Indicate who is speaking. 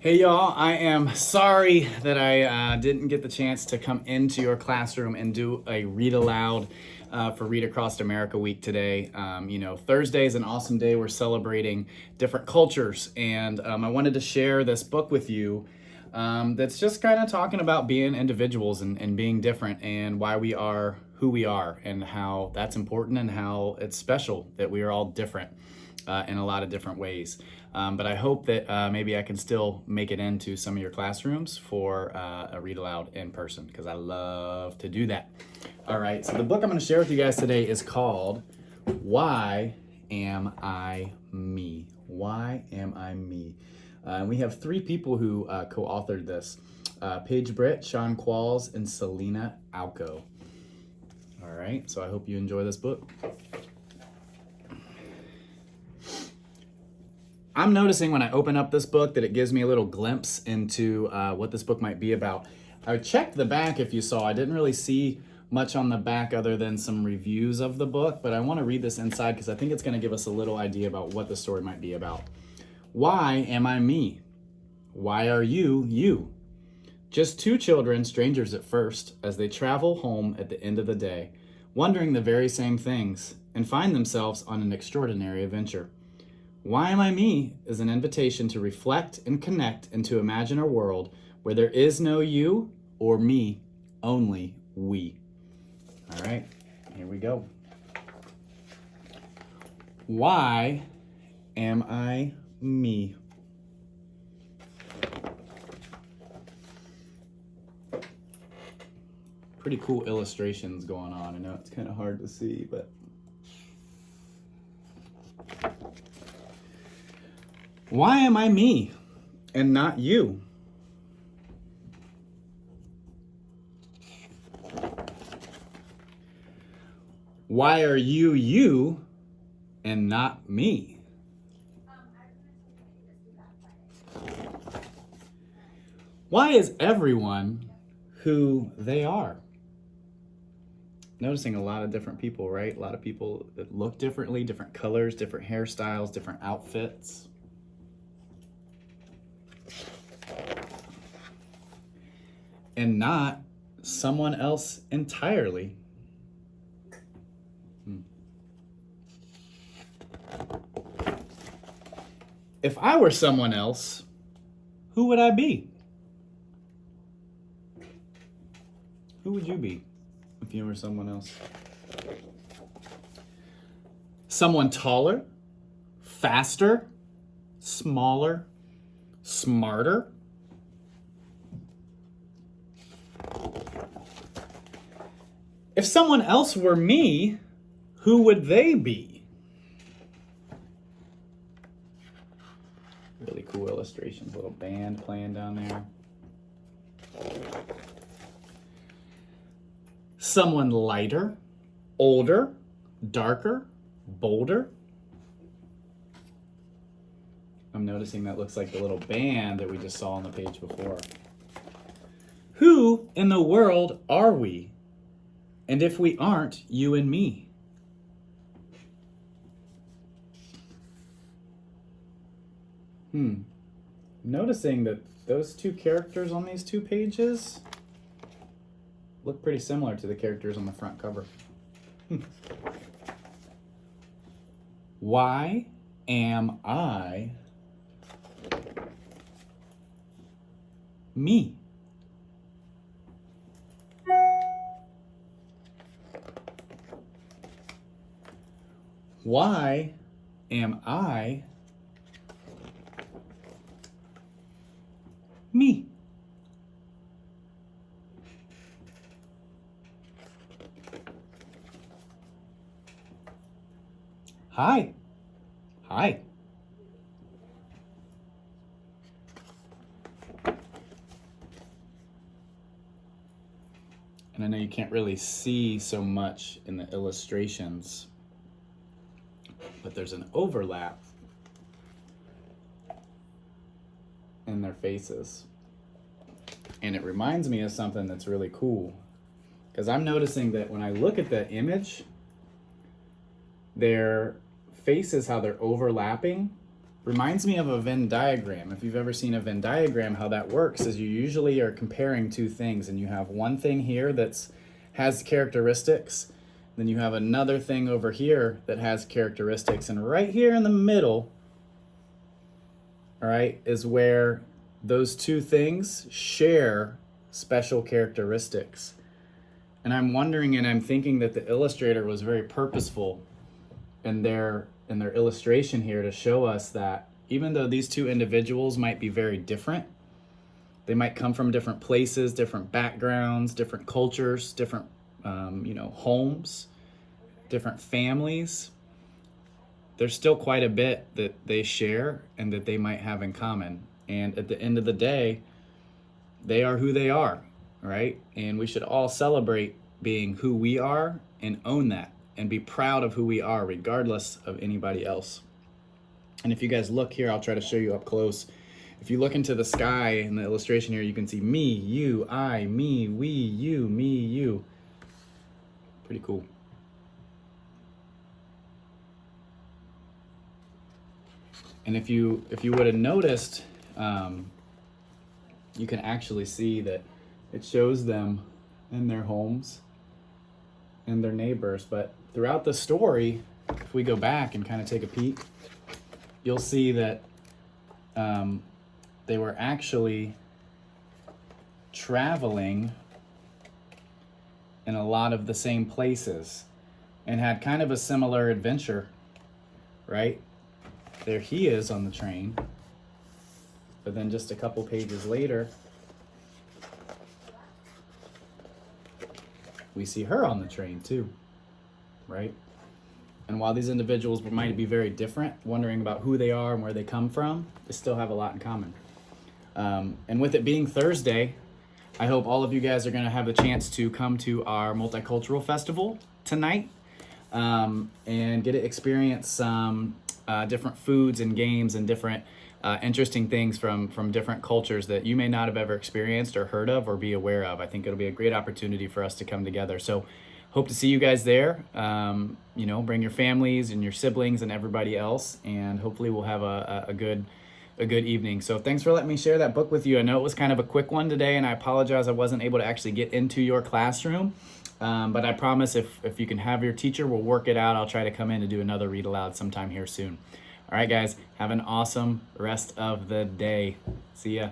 Speaker 1: Hey y'all, I am sorry that I didn't get the chance to come into your classroom and do a read aloud for Read Across America Week today. Thursday is an awesome day. We're celebrating different cultures, and I wanted to share this book with you that's just kind of talking about being individuals and being different and why we are who we are and how that's important and how it's special that we are all different in a lot of different ways. But I hope that maybe I can still make it into some of your classrooms for a read aloud in person because I love to do that. All right, so the book I'm going to share with you guys today is called Why Am I Me? Why Am I Me? We have three people who co-authored this. Paige Britt, Sean Qualls, and Selena Alco. All right, so I hope you enjoy this book. I'm noticing when I open up this book that it gives me a little glimpse into what this book might be about. I checked the back if you saw. I didn't really see much on the back other than some reviews of the book, but I want to read this inside because I think it's going to give us a little idea about what the story might be about. Why am I me? Why are you you? Just two children, strangers at first, as they travel home at the end of the day, wondering the very same things, and find themselves on an extraordinary adventure. Why Am I Me is an invitation to reflect and connect and to imagine a world where there is no you or me, only we. All right, here we go. Why am I me? Pretty cool illustrations going on. I know it's kind of hard to see, but why am I me and not you? Why are you you and not me? Why is everyone who they are? Noticing a lot of different people, right? A lot of people that look differently, different colors, different hairstyles, different outfits. And not someone else entirely. If I were someone else, who would I be? Who would you be if you were someone else? Someone taller, faster, smaller, smarter? If someone else were me, who would they be? Really cool illustrations, little band playing down there. Someone lighter, older, darker, bolder. I'm noticing that looks like the little band that we just saw on the page before. Who in the world are we? And if we aren't you and me? Noticing that those two characters on these two pages look pretty similar to the characters on the front cover. Why am I me? Why am I me? Hi. Hi. And I know you can't really see so much in the illustrations, but there's an overlap in their faces. And it reminds me of something that's really cool. Because I'm noticing that when I look at the image, their faces, how they're overlapping, reminds me of a Venn diagram. If you've ever seen a Venn diagram, how that works is you usually are comparing two things, and you have one thing here that's has characteristics, then you have another thing over here that has characteristics, and right here in the middle, all right, is where those two things share special characteristics. And I'm wondering and I'm thinking that the illustrator was very purposeful in their illustration here to show us that even though these two individuals might be very different, they might come from different places, different backgrounds, different cultures, different homes, different families. There's still quite a bit that they share and that they might have in common. And at the end of the day, they are who they are, right? And we should all celebrate being who we are and own that and be proud of who we are, regardless of anybody else. And if you guys look here, I'll try to show you up close. If you look into the sky in the illustration here, you can see me, you, I, me, we, you, me, you. Pretty cool. And if you would have noticed, you can actually see that it shows them in their homes and their neighbors. But throughout the story, if we go back and kind of take a peek, you'll see that they were actually traveling in a lot of the same places and had kind of a similar adventure, right? There he is on the train, but then just a couple pages later, we see her on the train too, right? And while these individuals might be very different, wondering about who they are and where they come from, they still have a lot in common. And with it being Thursday, I hope all of you guys are going to have the chance to come to our multicultural festival tonight and get to experience some different foods and games and different interesting things from different cultures that you may not have ever experienced or heard of or be aware of. I think it'll be a great opportunity for us to come together. So hope to see you guys there. Bring your families and your siblings and everybody else, and hopefully we'll have a good evening. So thanks for letting me share that book with you. I know it was kind of a quick one today, and I apologize I wasn't able to actually get into your classroom. But I promise if you can have your teacher, we'll work it out. I'll try to come in and do another read aloud sometime here soon. All right, guys, have an awesome rest of the day. See ya.